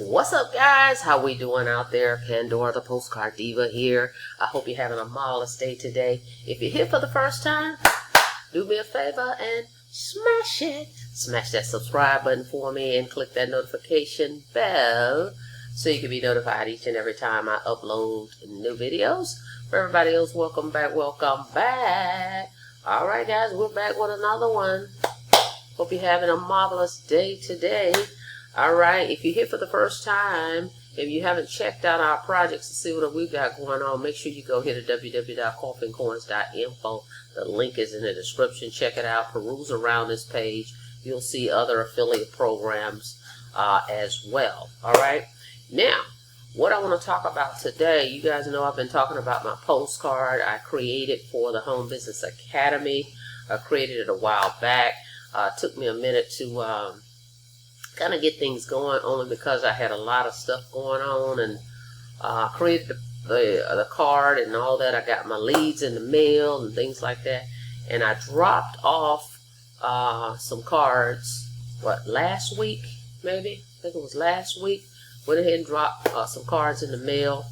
What's up, guys? How we doing out there? Pandora, the Postcard Diva here. I hope you're having a marvelous day today. If you're here for the first time, do me a favor and smash it. Smash that subscribe button for me and click that notification bell so you can be notified each and every time I upload new videos. For everybody else, welcome back, welcome back. Alright, guys, we're back with another one. Hope you're having a marvelous day today. Alright, if you're here for the first time, if you haven't checked out our projects to see what we've got going on, make sure you go here to www.coffeeandcoins.info. The link is in the description. Check it out. Peruse around this page. You'll see other affiliate programs as well. Alright, now, what I want to talk about today, you guys know I've been talking about my postcard I created for the Home Business Academy. I created it a while back. It took me a minute to kind of get things going, only because I had a lot of stuff going on, and created the card and all that. I got my leads in the mail and things like that, and I dropped off some cards, last week maybe? I think it was last week. Went ahead and dropped some cards in the mail.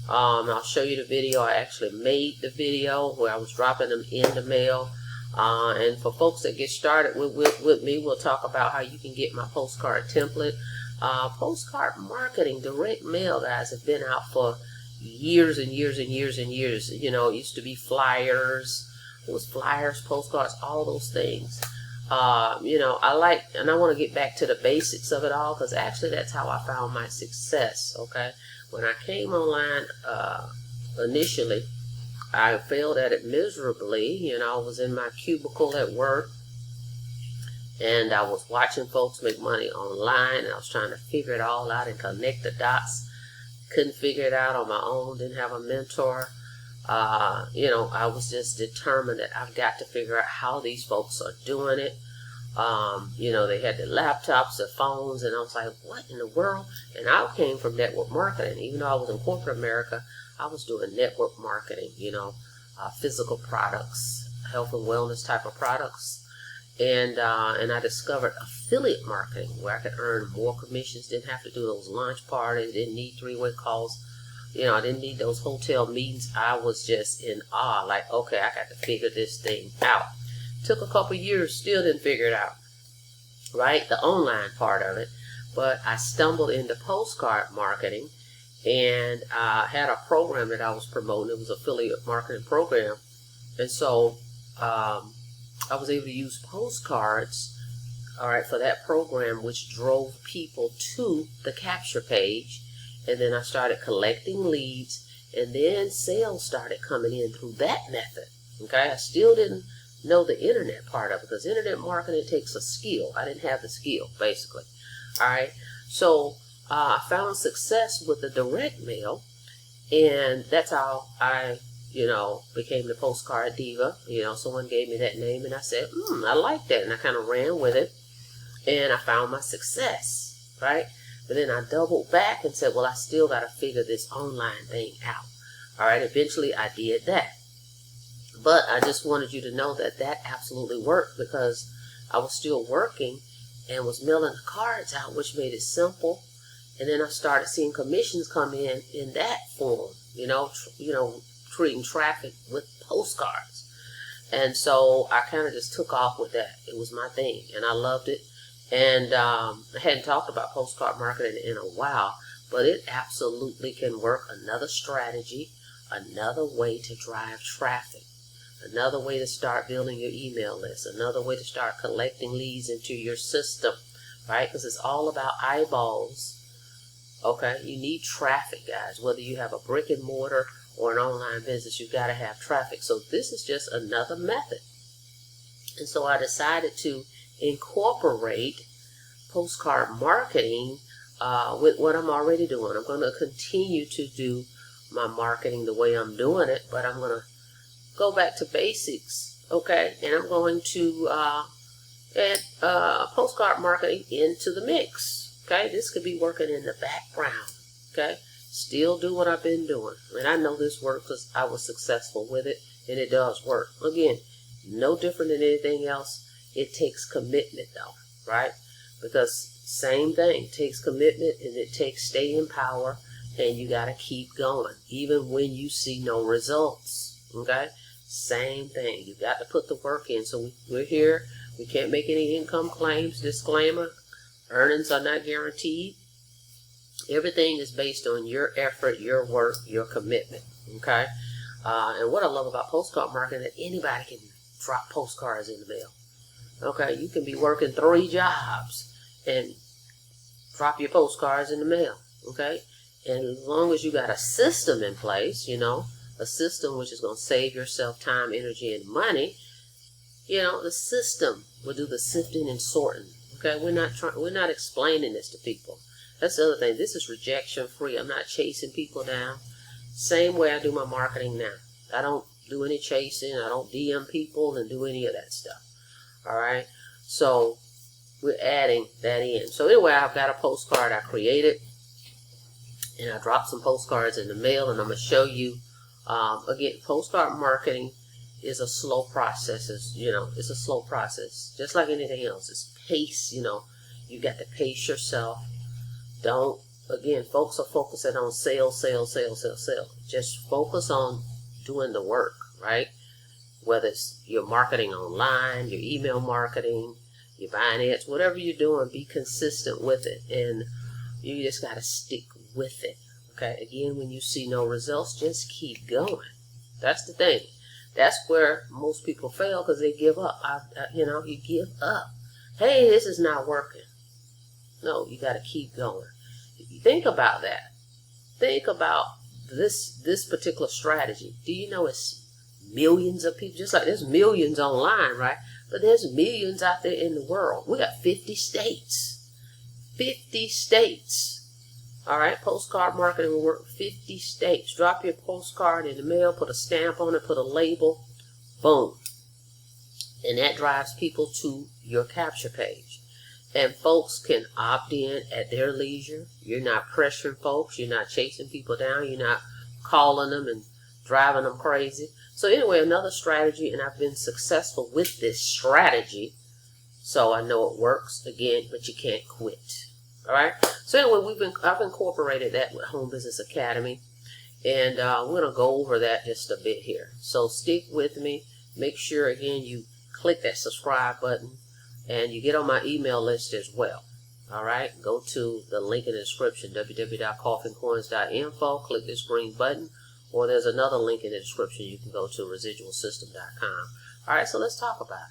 I'll show you the video. I actually made the video where I was dropping them in the mail. And for folks that get started with me, we'll talk about how you can get my postcard template. Postcard marketing, direct mail, guys, have been out for years and years and years and years. You know, it used to be flyers. It was flyers, postcards, all those things. You know, I like, and I want to get back to the basics of it all, because actually that's how I found my success, okay? When I came online initially, I failed at it miserably. You know, I was in my cubicle at work, and I was watching folks make money online, and I was trying to figure it all out and connect the dots. Couldn't figure it out on my own, didn't have a mentor. You know, I was just determined that I've got to figure out how these folks are doing it. You know, they had their laptops, their phones, and I was like, what in the world? And I came from network marketing. Even though I was in corporate America, I was doing network marketing, you know, physical products, health and wellness type of products. And I discovered affiliate marketing, where I could earn more commissions, didn't have to do those lunch parties, didn't need three-way calls. You know, I didn't need those hotel meetings. I was just in awe, like, okay, I got to figure this thing out. Took a couple years, still didn't figure it out, right? The online part of it. But I stumbled into postcard marketing, and I had a program that I was promoting. It was an affiliate marketing program. And so I was able to use postcards, all right, for that program, which drove people to the capture page. And then I started collecting leads, and then sales started coming in through that method. Okay, I still didn't know the internet part of it, because internet marketing takes a skill. I didn't have the skill, basically. All right, so I found success with the direct mail, and that's how I, you know, became the Postcard Diva. You know, someone gave me that name, and I said, I like that, and I kind of ran with it, and I found my success, right? But then I doubled back and said, well, I still got to figure this online thing out. All right, eventually I did that. But I just wanted you to know that that absolutely worked, because I was still working and was mailing the cards out, which made it simple. And then I started seeing commissions come in that form, you know, treating traffic with postcards. And so I kind of just took off with that. It was my thing, and I loved it. And I hadn't talked about postcard marketing in a while, but it absolutely can work. Another strategy, another way to drive traffic, another way to start building your email list, another way to start collecting leads into your system, right? Because it's all about eyeballs, okay? You need traffic, guys. Whether you have a brick and mortar or an online business, you've got to have traffic. So this is just another method. And so I decided to incorporate postcard marketing with what I'm already doing. I'm going to continue to do my marketing the way I'm doing it, but I'm going to go back to basics, okay? And I'm going to add postcard marketing into the mix, okay? This could be working in the background, okay? Still do what I've been doing. And I know this works because I was successful with it, and it does work. Again, no different than anything else. It takes commitment, though, right? Because Same thing. It takes commitment and it takes staying power, and you got to keep going even when you see no results. Okay? Same thing. You got to put the work in. So we're here. We can't make any income claims. Disclaimer. Earnings are not guaranteed. Everything is based on your effort, your work, your commitment. Okay? And what I love about postcard marketing is that anybody can drop postcards in the mail. Okay? You can be working 3 jobs and drop your postcards in the mail. Okay? And as long as you got a system in place, a system which is going to save yourself time, energy, and money, the system will do the sifting and sorting. Okay? We're not explaining this to people. That's the other thing. This is rejection free. I'm not chasing people down. Same way I do my marketing now. I don't do any chasing. I don't DM people and do any of that stuff. All right? So we're adding that in. So anyway, I've got a postcard I created. And I dropped some postcards in the mail. And I'm going to show you, again, postcard marketing is a slow process. It's a slow process. Just like anything else. It's pace, You got to pace yourself. Folks are focusing on sales. Just focus on doing the work, right? Whether it's your marketing online, your email marketing, your buying ads, whatever you're doing, be consistent with it. And you just got to stick with it. Okay? Again, when you see no results, just keep going. That's the thing. That's where most people fail because they give up. You give up. Hey, this is not working. No, you got to keep going. Think about that. Think about this particular strategy. Do you know it's millions of people? Just like there's millions online, right? But there's millions out there in the world. We got 50 states. 50 states. All right? Postcard marketing will work 50 states. Drop your postcard in the mail, put a stamp on it, put a label. Boom. And that drives people to your capture page. And folks can opt in at their leisure. You're not pressuring folks. You're not chasing people down. You're not calling them and driving them crazy. So anyway, another strategy, and I've been successful with this strategy. So I know it works, again, but you can't quit. All right? So anyway, I've incorporated that with Home Business Academy. And we're going to go over that just a bit here. So stick with me. Make sure, again, you click that subscribe button. And you get on my email list as well. All right? Go to the link in the description, www.coffeeandcoins.info. Click this green button. Or there's another link in the description. You can go to residualsystem.com. All right, so let's talk about it.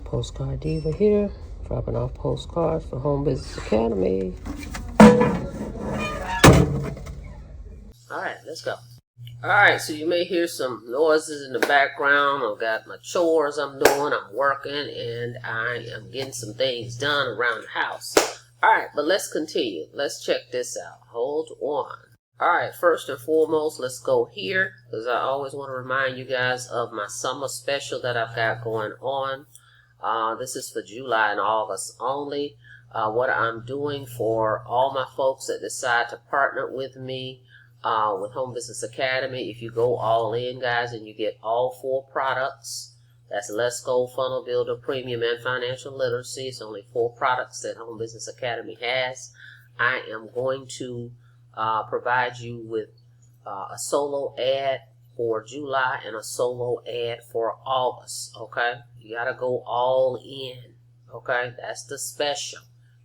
Postcard Diva here, dropping off postcards for Home Business Academy. Alright, let's go. Alright, so you may hear some noises in the background. I've got my chores I'm doing, I'm working, and I am getting some things done around the house. Alright, but let's continue. Let's check this out. Hold on. Alright, first and foremost, let's go here, because I always want to remind you guys of my summer special that I've got going on. This is for July and August only. What I'm doing for all my folks that decide to partner with me with Home Business Academy, if you go all in, guys, and you get all 4 products, that's Let's Go, Funnel Builder, Premium, and Financial Literacy. It's only 4 products that Home Business Academy has. I am going to provide you with a solo ad for July and a solo ad for August. Okay, you gotta go all in. Okay, that's the special.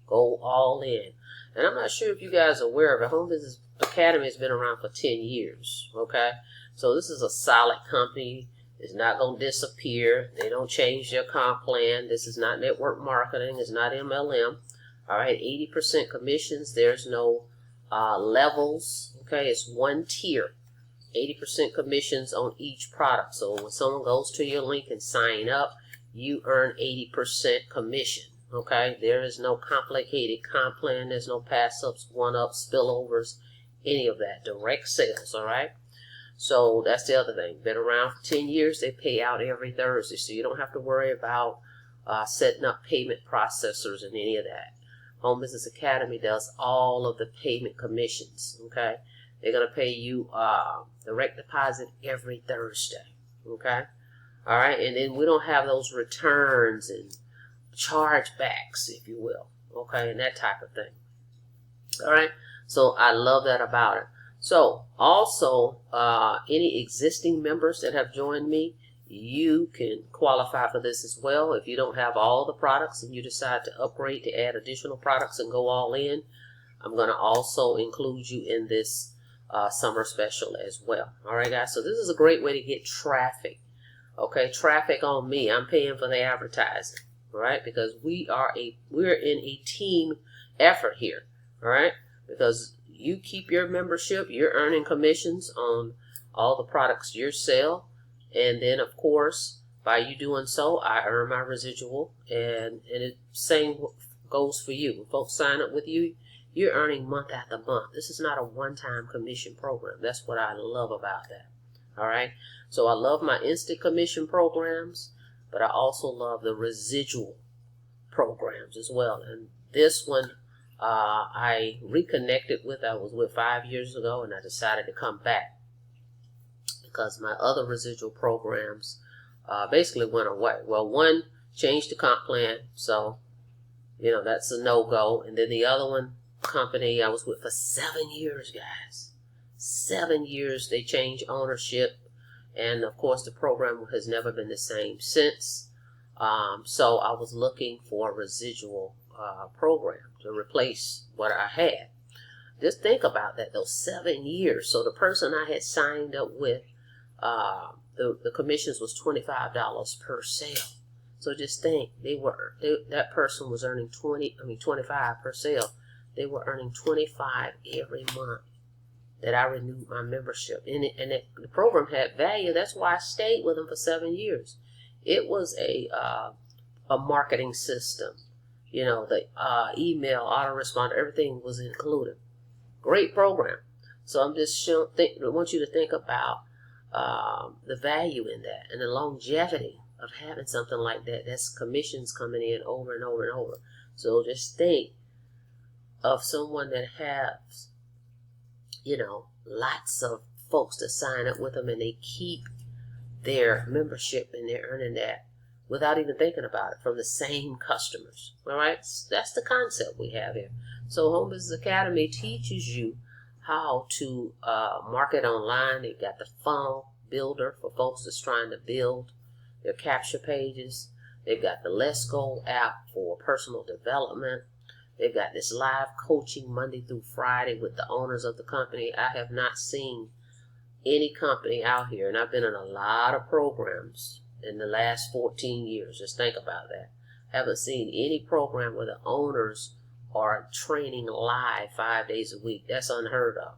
Go all in. And I'm not sure if you guys are aware of it. Home Business Academy has been around for 10 years. Okay, so this is a solid company. It's not gonna disappear. They don't change their comp plan. This is not network marketing. It's not MLM. All right, 80% commissions. There's no levels. Okay, it's one tier. 80% commissions on each product. So when someone goes to your link and sign up, you earn 80% commission. Okay, there is no complicated comp plan. There's no pass-ups, one-ups, spillovers, any of that. Direct sales. All right. So that's the other thing. Been around for 10 years. They pay out every Thursday, so you don't have to worry about setting up payment processors and any of that. Home Business Academy does all of the payment commissions, okay? They're going to pay you direct deposit every Thursday, okay? All right, and then we don't have those returns and chargebacks, if you will, okay, and that type of thing. All right, so I love that about it. So also, any existing members that have joined me, you can qualify for this as well. If you don't have all the products and you decide to upgrade to add additional products and go all in, I'm going to also include you in this summer special as well. All right, guys, so this is a great way to get traffic. Okay, traffic on me. I'm paying for the advertising, all right, because we're in a team effort here, all right, because you keep your membership, you're earning commissions on all the products you sell, and then of course by you doing so, I earn my residual, and the same goes for you. When folks sign up with you, you're earning month after month. This is not a one-time commission program. That's what I love about that. All right, so I love my instant commission programs, but I also love the residual programs as well. And this one I reconnected with. I was with 5 years ago, and I decided to come back because my other residual programs basically went away. Well, one changed the comp plan, so you know that's a no-go. And then the other one, company I was with for 7 years, guys. 7 years, they changed ownership, and of course the program has never been the same since. So I was looking for a residual program to replace what I had. Just think about that, those 7 years. So the person I had signed up with, the commissions was $25 per sale. So just think, that person was earning 25 per sale. They were earning 25 every month that I renewed my membership. And the program had value. That's why I stayed with them for 7 years. It was a marketing system. You know, the email, autoresponder, everything was included. Great program. So I'm just I want you to think about the value in that and the longevity of having something like that. That's commissions coming in over and over and over. So just think of someone that has, you know, lots of folks to sign up with them, and they keep their membership and they're earning that without even thinking about it from the same customers. All right, that's the concept we have here. So Home Business Academy teaches you how to market online. They've got the funnel builder for folks that's trying to build their capture pages. They've got the Let's Go app for personal development. They've got this live coaching Monday through Friday with the owners of the company. I have not seen any company out here, and I've been in a lot of programs in the last 14 years. Just think about that. Haven't seen any program where the owners are training live 5 days a week. That's unheard of.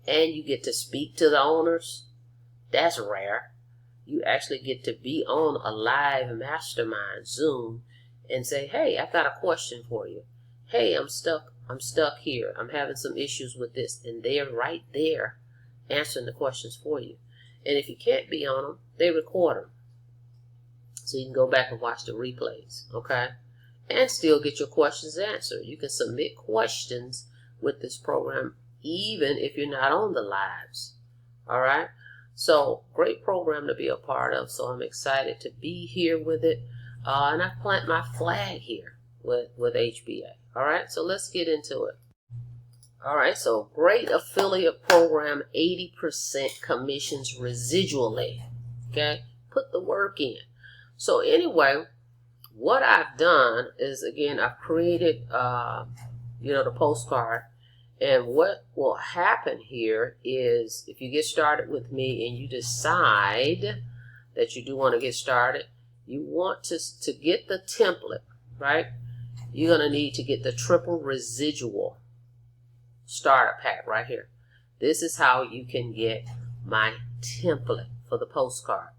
And you get to speak to the owners. That's rare. You actually get to be on a live mastermind Zoom and say, hey, I've got a question for you. Hey, I'm stuck here. I'm having some issues with this. And they're right there answering the questions for you. And if you can't be on them, they record them. So you can go back and watch the replays, okay? And still get your questions answered. You can submit questions with this program even if you're not on the lives, all right? So great program to be a part of. So I'm excited to be here with it. And I plant my flag here with HBA. All right, so let's get into it. All right, so great affiliate program, 80% commissions residually. Okay, put the work in. So anyway, what I've done is, again, I've created, the postcard. And what will happen here is if you get started with me and you decide that you do want to get started, you want to get the template, right? You're going to need to get the triple residual starter pack right here. This is how you can get my template for the postcard.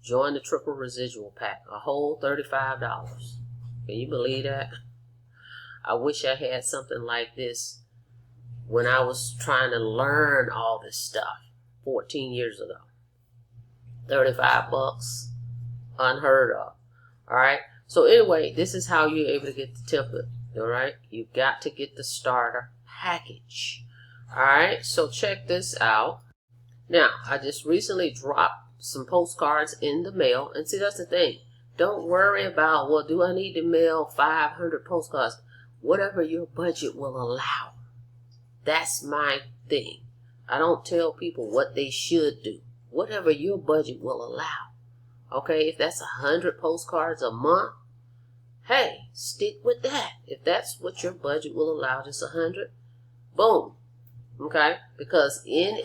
Join the triple residual pack, a whole $35. Can you believe that? I wish I had something like this when I was trying to learn all this stuff 14 years ago. $35, unheard of. All right. So anyway, this is how you're able to get the template. All right, you got to get the starter package. All right, so check this out. Now, I just recently dropped some postcards in the mail, and see, that's the thing. Don't worry about, well, do I need to mail 500 postcards? Whatever your budget will allow. That's my thing. I don't tell people what they should do. Whatever your budget will allow. Okay, if that's 100 postcards a month, hey, stick with that. If that's what your budget will allow, just 100, boom. Okay, because in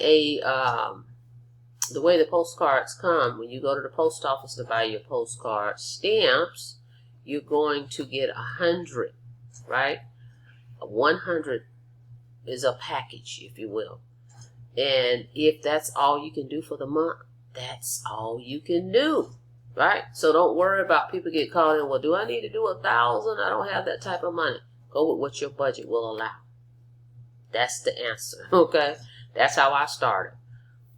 the way the postcards come, when you go to the post office to buy your postcard stamps, you're going to get 100, right? 100 is a package, if you will. And if that's all you can do for the month, that's all you can do, right? So don't worry about people get called in, well, do I need to do 1,000? I don't have that type of money. Go with what your budget will allow. That's the answer, okay? That's how I started.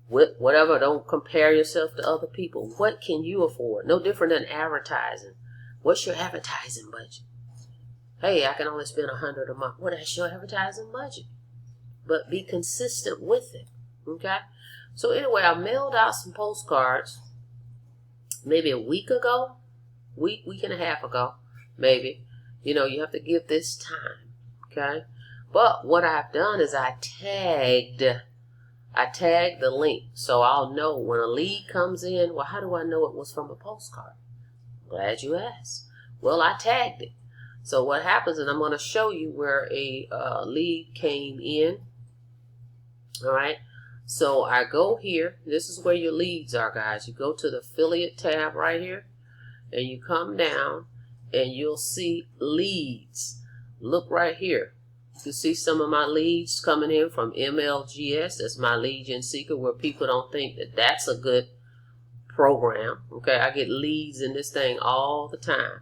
Whatever, don't compare yourself to other people. What can you afford? No different than advertising. What's your advertising budget? Hey, I can only spend 100 a month. Well, that's your advertising budget. But be consistent with it, okay? So anyway, I mailed out some postcards maybe a week ago, week and a half ago, maybe. You know, you have to give this time, okay? But what I've done is I tagged the link, so I'll know when a lead comes in. Well, how do I know it was from a postcard? Glad you asked. Well, I tagged it. So what happens, and I'm going to show you where a lead came in. All right. So I go here. This is where your leads are, guys. You go to the affiliate tab right here, and you come down, and you'll see leads. Look right here. You see some of my leads coming in from MLGS. That's my lead gen seeker, where people don't think that that's a good program. Okay, I get leads in this thing all the time.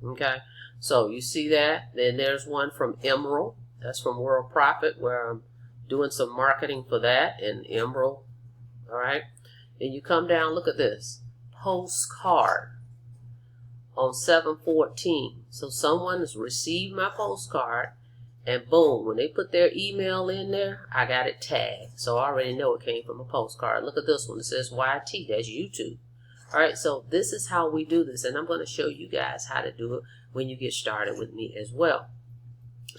Okay, so you see that. Then there's one from Emerald. That's from World Profit, where I'm doing some marketing for that in Emerald. All right, and you come down. Look at this postcard on 7/14. So someone has received my postcard. And boom, when they put their email in there, I got it tagged. So I already know it came from a postcard. Look at this one. It says YT. That's YouTube. All right, so this is how we do this. And I'm going to show you guys how to do it when you get started with me as well.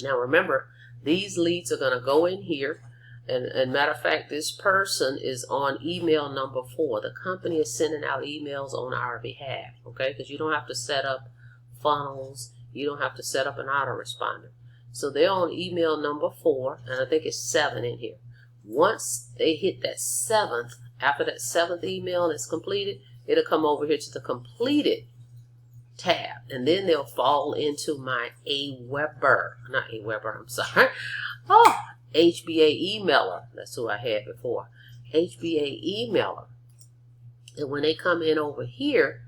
Now, remember, these leads are going to go in here. And matter of fact, this person is on email number 4. The company is sending out emails on our behalf, okay? Because you don't have to set up funnels. You don't have to set up an autoresponder. So they're on email number 4, and I think it's 7 in here. Once they hit that 7th, after that 7th email is completed, it'll come over here to the completed tab, and then they'll fall into my HBA emailer. That's who I had before. HBA emailer. And when they come in over here,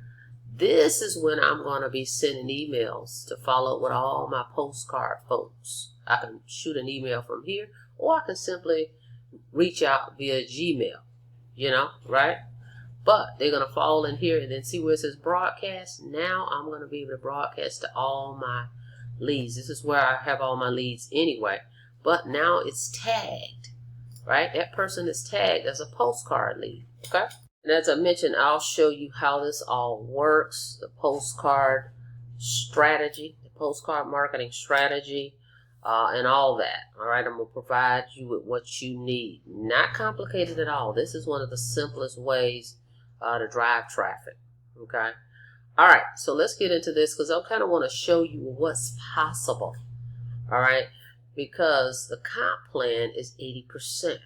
this is when I'm going to be sending emails to follow up with all my postcard folks. I can shoot an email from here, or I can simply reach out via Gmail, you know, right? But they're going to fall in here, and then see where it says broadcast. Now I'm going to be able to broadcast to all my leads. This is where I have all my leads anyway. But now it's tagged, right? That person is tagged as a postcard lead, okay? And as I mentioned, I'll show you how this all works, the postcard strategy, the postcard marketing strategy, and all that. All right, I'm going to provide you with what you need. Not complicated at all. This is one of the simplest ways to drive traffic, okay? All right, so let's get into this because I kind of want to show you what's possible, all right? Because the comp plan is 80%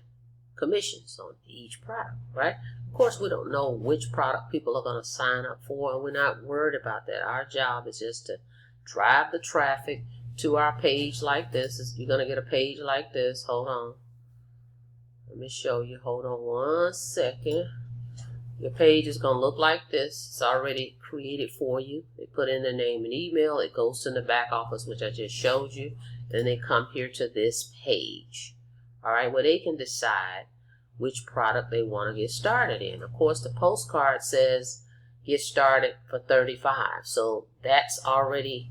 commissions on each product, right? Of course, we don't know which product people are going to sign up for, and we're not worried about that. Our job is just to drive the traffic to our page like this. You're going to get a page like this. Hold on. Let me show you. Hold on 1 second. Your page is going to look like this. It's already created for you. They put in their name and email. It goes to the back office, which I just showed you. And they come here to this page. All right, where they can decide which product they want to get started in. Of course, the postcard says get started for $35. So that's already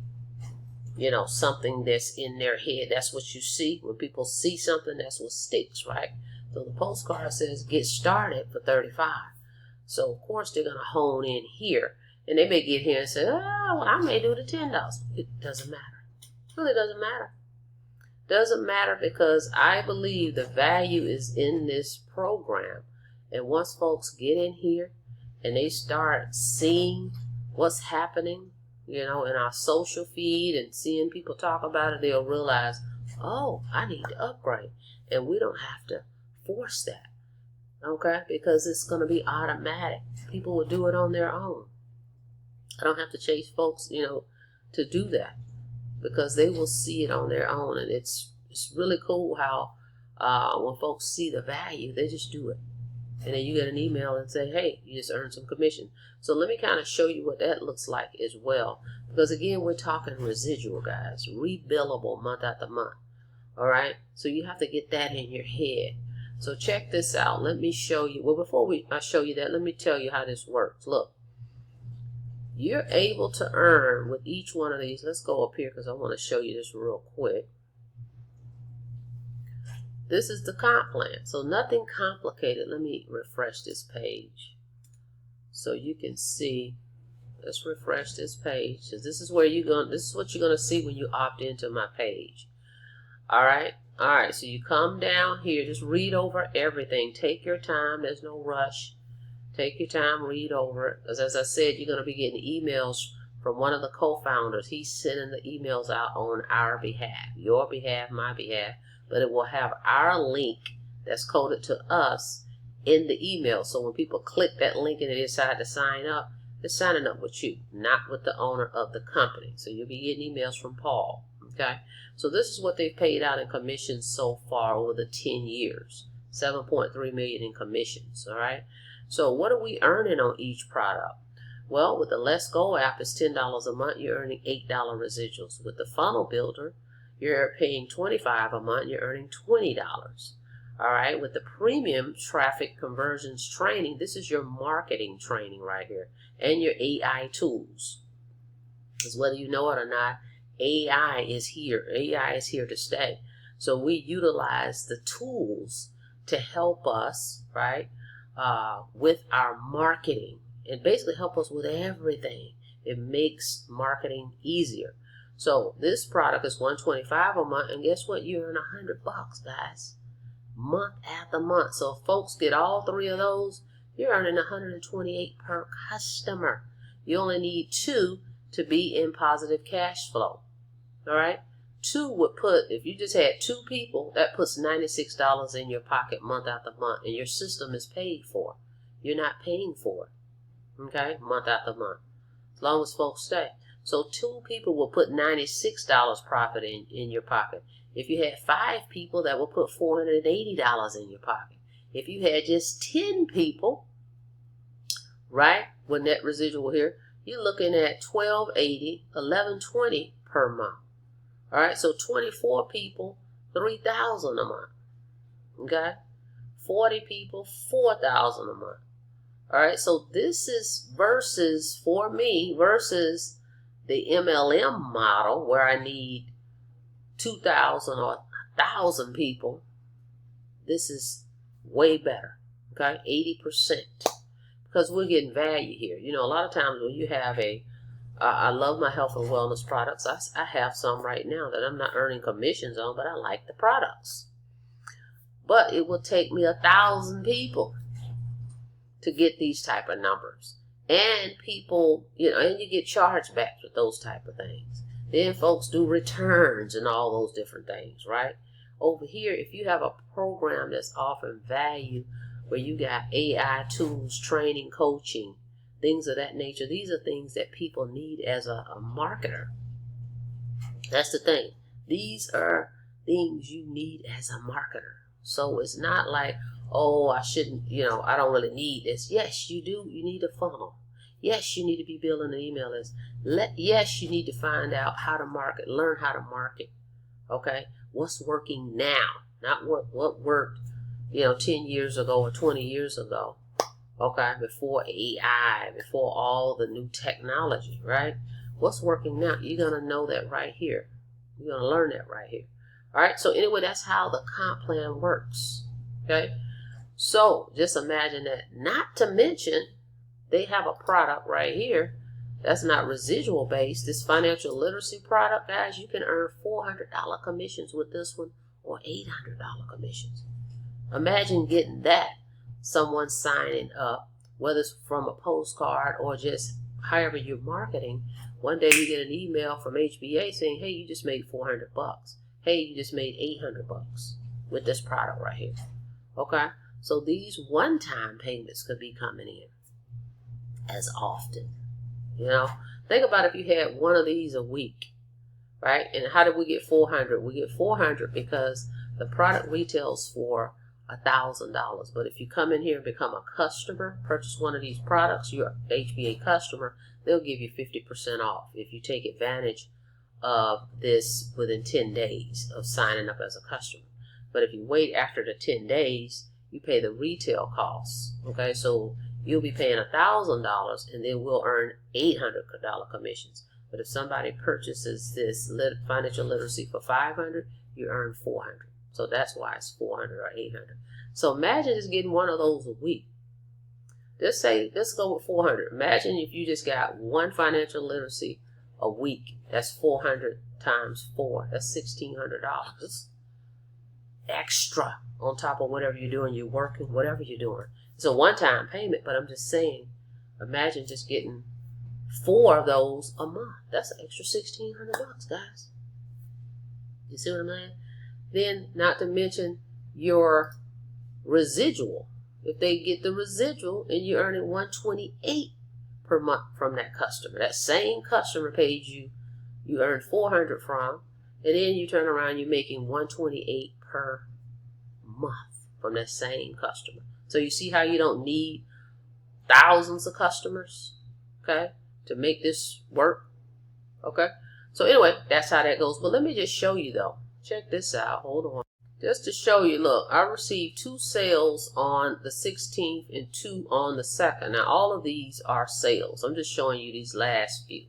something that's in their head. That's what you see. When people see something, that's what sticks, right? So the postcard says get started for 35. So of course they're going to hone in here. And they may get here and say, oh, well, I may do the $10. It doesn't matter. It really doesn't matter. Doesn't matter, because I believe the value is in this program. And once folks get in here and they start seeing what's happening, in our social feed and seeing people talk about it, they'll realize, oh, I need to upgrade. And we don't have to force that, okay? Because it's going to be automatic. People will do it on their own. I don't have to chase folks, to do that, because they will see it on their own. And it's really cool how when folks see the value, they just do it. And then you get an email and say, hey, you just earned some commission. So let me kind of show you what that looks like as well. Because again, we're talking residual, guys. Rebillable month after month. All right? So you have to get that in your head. So check this out. Let me show you. Well, before I show you that, let me tell you how this works. Look. You're able to earn with each one of these. Let's go up here because I want to show you this real quick. This is the comp plan. So nothing complicated. Let me refresh this page so you can see. Let's refresh this page. So this is what you're gonna see when you opt into my page. All right. So you come down here, just read over everything. Take your time. There's no rush. Take your time, read over it. Because as I said, you're going to be getting emails from one of the co-founders. He's sending the emails out on our behalf, your behalf, my behalf. But it will have our link that's coded to us in the email. So when people click that link and they decide to sign up, they're signing up with you, not with the owner of the company. So you'll be getting emails from Paul. Okay. So this is what they've paid out in commissions so far over the 10 years. $7.3 million in commissions. All right. So what are we earning on each product? Well, with the Let's Go app, it's $10 a month. You're earning $8 residuals. With the Funnel Builder, you're paying $25 a month. You're earning $20. All right. With the Premium Traffic Conversions Training, this is your marketing training right here, and your AI tools. Because whether you know it or not, AI is here. AI is here to stay. So we utilize the tools to help us, right, with our marketing, and basically help us with everything. It makes marketing easier. So this product is $125 a month, and guess what? You earn $100, guys, month after month. So if folks get all three of those, you're earning $128 per customer. You only need 2 to be in positive cash flow. All right, 2 would put, if you just had 2 people, that puts $96 in your pocket month after month, and your system is paid for. You're not paying for it, okay, month after month, as long as folks stay. So 2 people will put $96 profit in your pocket. If you had 5 people, that will put $480 in your pocket. If you had just 10 people, right, with net residual here, you're looking at $1,280, $1,120 per month. All right, so 24 people, $3,000 a month. Okay, 40 people, $4,000 a month. All right, so this is versus, for me, versus the MLM model where I need 2,000 or 1,000 people. This is way better. Okay, 80%, because we're getting value here. You know, a lot of times when you have I love my health and wellness products. I have some right now that I'm not earning commissions on, but I like the products. But it will take me 1,000 people to get these type of numbers. And people, and you get chargebacks with those type of things. Then folks do returns and all those different things, right? Over here, if you have a program that's offering value where you got AI tools, training, coaching, things of that nature. These are things that people need as a marketer. That's the thing. These are things you need as a marketer. So it's not like, oh, I shouldn't, I don't really need this. Yes, you do. You need a funnel. Yes, you need to be building an email list. Yes, you need to find out how to market, learn how to market. Okay? What's working now? Not what worked, 10 years ago or 20 years ago. Okay, before AI, before all the new technology, right? What's working now? You're going to know that right here. You're going to learn that right here. All right. So anyway, that's how the comp plan works. Okay. So just imagine that. Not to mention, they have a product right here that's not residual based. This financial literacy product, guys, you can earn $400 commissions with this one, or $800 commissions. Imagine getting that. Someone signing up, whether it's from a postcard or just however you're marketing. One day you get an email from HBA saying, hey, you just made $400. Hey, you just made $800 with this product right here. Okay? So these one-time payments could be coming in as often. You know, think about if you had one of these a week, right? And how did we get 400? We get 400 because the product retails for $1,000. But if you come in here and become a customer, purchase one of these products, you're an HBA customer, they'll give you 50% off if you take advantage of this within 10 days of signing up as a customer. But if you wait after the 10 days, you pay the retail costs. Okay, so you'll be paying $1,000 and then we'll earn $800 commissions. But if somebody purchases this financial literacy for $500, you earn $400. So that's why it's $400 or $800. So imagine just getting one of those a week. Let's go with 400. Imagine if you just got one financial literacy a week. That's 400 times 4. That's $1,600 extra on top of whatever you're doing. You're working, whatever you're doing. It's a one-time payment, but I'm just saying, imagine just getting 4 of those a month. That's an extra $1,600, guys. You see what I'm saying? Then, not to mention your residual. If they get the residual and you're earning $128 per month from that customer, that same customer paid you earned $400 from, and then you turn around, you're making $128 per month from that same customer. So you see how you don't need thousands of customers, okay, to make this work, okay? So anyway, that's how that goes. But let me just show you though. Check this out. Hold on. Just to show you, look, I received 2 sales on the 16th and 2 on the 2nd. Now, all of these are sales. I'm just showing you these last few,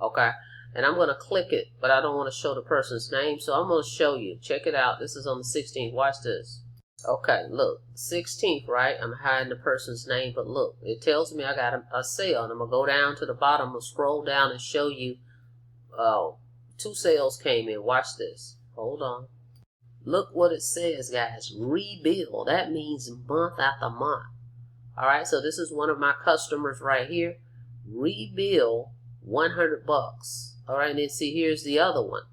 okay? And I'm going to click it, but I don't want to show the person's name, so I'm going to show you. Check it out. This is on the 16th. Watch this. Okay, look, 16th, right? I'm hiding the person's name, but look, it tells me I got a sale. And I'm going to go down to the bottom and scroll down and show you 2 sales came in. Watch this. Hold on. Look what it says, guys. Rebill. That means month after month. All right, so this is one of my customers right here. Rebill $100. All right, and then see, here's the other one,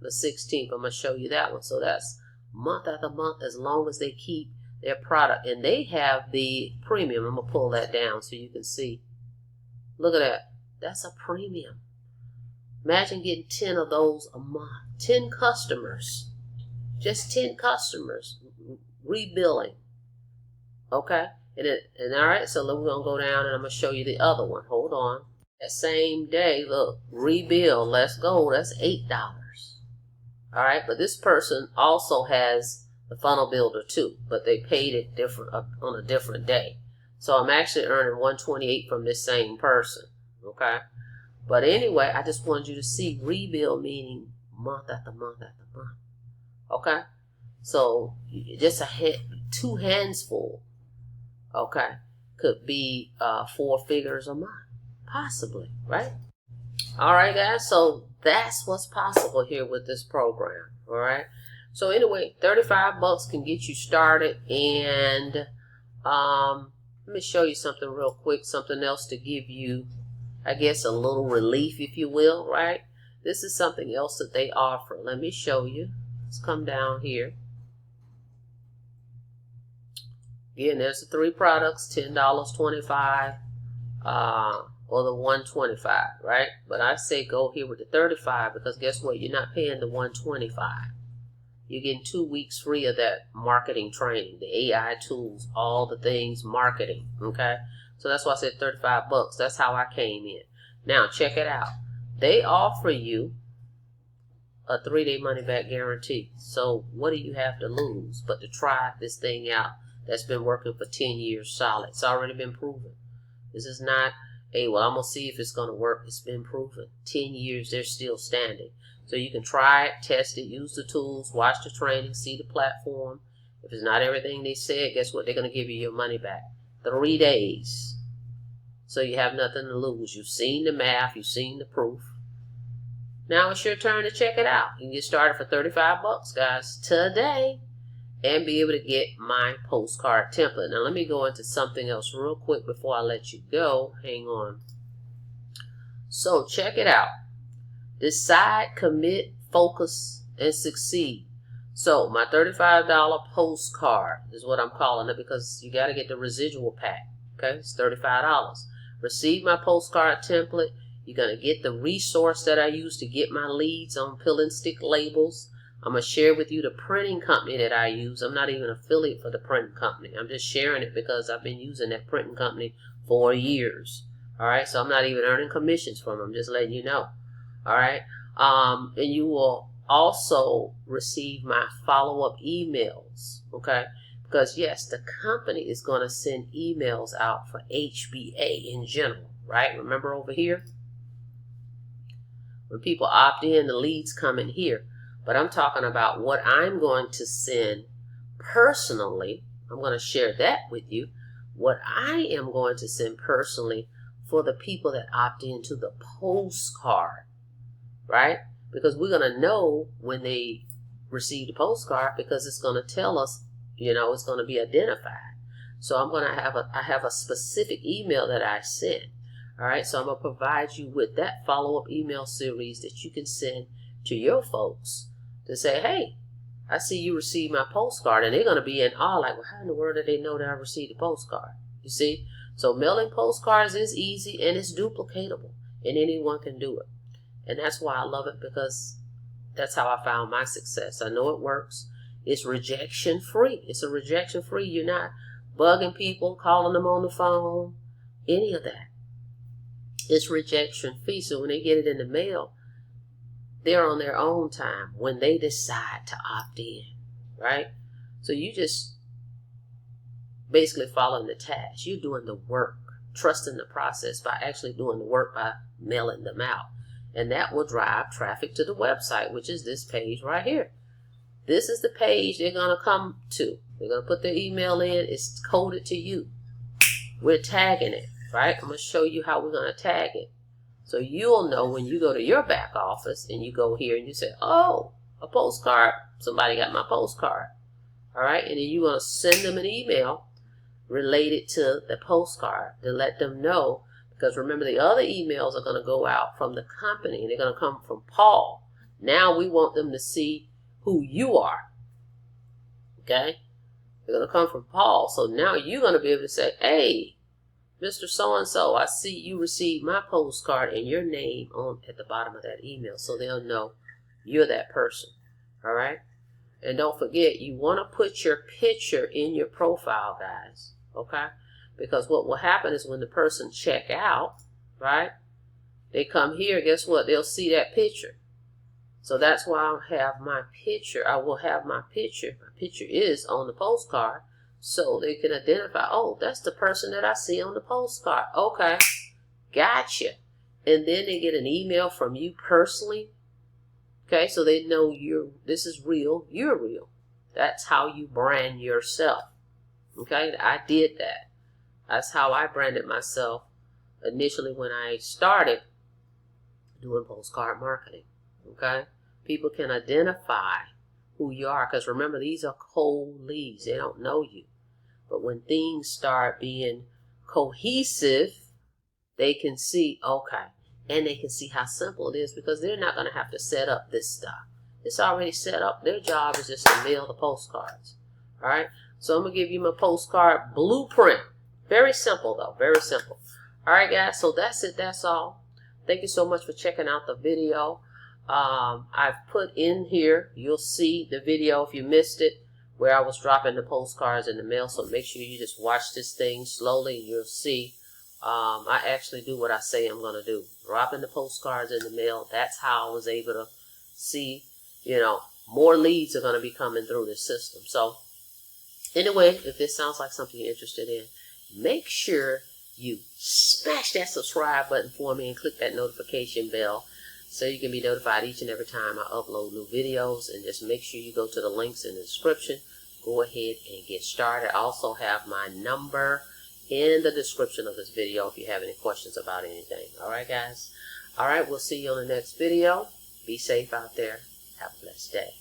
the 16th. I'm going to show you that one. So that's month after month as long as they keep their product. And they have the premium. I'm going to pull that down so you can see. Look at that. That's a premium. Imagine getting 10 of those a month. 10 customers. Just 10 customers rebilling. Okay? And all right, so we're going to go down and I'm going to show you the other one. Hold on. That same day, look, rebill, let's go. That's $8. All right, but this person also has the funnel builder too, but they paid it different on a different day. So I'm actually earning $128 from this same person. Okay? But anyway, I just wanted you to see rebill meaning month after month after month. Okay, so just 2 hands full, okay, could be 4 figures a month, possibly, right? All right, guys, so that's what's possible here with this program, all right? So anyway, $35 can get you started, and let me show you something real quick, something else to give you, I guess, a little relief, if you will, right? This is something else that they offer. Let me show you. Let's come down here. Again, there's the 3 products, $10, $25, or the $125, right? But I say go here with the $35 because guess what? You're not paying the $125. You're getting 2 weeks free of that marketing training, the AI tools, all the things marketing, okay? So that's why I said $35. That's how I came in. Now, check it out. They offer you a 3-day money-back guarantee. So what do you have to lose but to try this thing out that's been working for 10 years solid? It's already been proven. This is not Hey, well, I'm going to see if it's going to work. It's been proven. 10 years, they're still standing. So you can try it, test it, use the tools, watch the training, see the platform. If it's not everything they said, guess what? They're going to give you your money back. 3 days. So you have nothing to lose. You've seen the math. You've seen the proof. Now it's your turn to check it out. You can get started for $35, guys, today, and be able to get my postcard template. Now let me go into something else real quick before I let you go. Hang on. So check it out. Decide, commit, focus, and succeed. So my $35 postcard is what I'm calling it, because you got to get the residual pack. Okay, it's $35. Receive my postcard template. You're going to get the resource that I use to get my leads on pill and stick labels. I'm going to share with you the printing company that I use. I'm not even an affiliate for the printing company. I'm just sharing it because I've been using that printing company for years. All right, so I'm not even earning commissions from them. I'm just letting you know. All right, and you will also receive my follow-up emails. Okay, because yes, the company is going to send emails out for HBA in general. Right, remember over here? When people opt in, the leads come in here. But I'm talking about what I'm going to send personally. I'm going to share that with you. What I am going to send personally for the people that opt into the postcard. Right? Because we're going to know when they receive the postcard, because it's going to tell us, you know, it's going to be identified. So I'm going to I have a specific email that I send. All right, so I'm going to provide you with that follow-up email series that you can send to your folks to say, hey, I see you received my postcard. And they're going to be in awe, like, well, how in the world did they know that I received a postcard? You see? So mailing postcards is easy and it's duplicatable, and anyone can do it. And that's why I love it, because that's how I found my success. I know it works. It's rejection-free. It's a rejection-free. You're not bugging people, calling them on the phone, any of that. It's rejection free. So when they get it in the mail, they're on their own time when they decide to opt in, right? So you just basically following the task. You're doing the work, trusting the process by actually doing the work by mailing them out. And that will drive traffic to the website, which is this page right here. This is the page they're going to come to. They're going to put their email in. It's coded to you. We're tagging it. Right? I'm going to show you how we're going to tag it. So you'll know when you go to your back office and you go here and you say, oh, a postcard. Somebody got my postcard. All right? And then you're going to send them an email related to the postcard to let them know. Because remember, the other emails are going to go out from the company. They're going to come from Paul. Now we want them to see who you are. Okay? They're going to come from Paul. So now you're going to be able to say, hey, Mr. So-and-so, I see you received my postcard and your name at the bottom of that email, so they'll know you're that person. All right? And don't forget, you want to put your picture in your profile, guys. Okay? Because what will happen is when the person check out, right, they come here, guess what? They'll see that picture. So that's why I'll have my picture. I will have my picture. My picture is on the postcard. So they can identify, oh, that's the person that I see on the postcard. Okay, gotcha. And then they get an email from you personally. Okay, so they know this is real, you're real. That's how you brand yourself. Okay, I did that. That's how I branded myself initially when I started doing postcard marketing. Okay, people can identify who you are, because remember, these are cold leads. They don't know you. But when things start being cohesive, they can see, okay, and they can see how simple it is, because they're not going to have to set up this stuff. It's already set up. Their job is just to mail the postcards. All right, so I'm going to give you my postcard blueprint. Very simple, though. Very simple. All right, guys, so that's it. That's all. Thank you so much for checking out the video. I've put in here, you'll see the video if you missed it, where I was dropping the postcards in the mail. So make sure you just watch this thing slowly and you'll see I actually do what I say I'm going to do. Dropping the postcards in the mail. That's how I was able to see, more leads are going to be coming through this system. So anyway, if this sounds like something you're interested in, make sure you smash that subscribe button for me and click that notification bell so you can be notified each and every time I upload new videos. And just make sure you go to the links in the description. Go ahead and get started. I also have my number in the description of this video if you have any questions about anything. Alright guys? Alright, we'll see you on the next video. Be safe out there. Have a blessed day.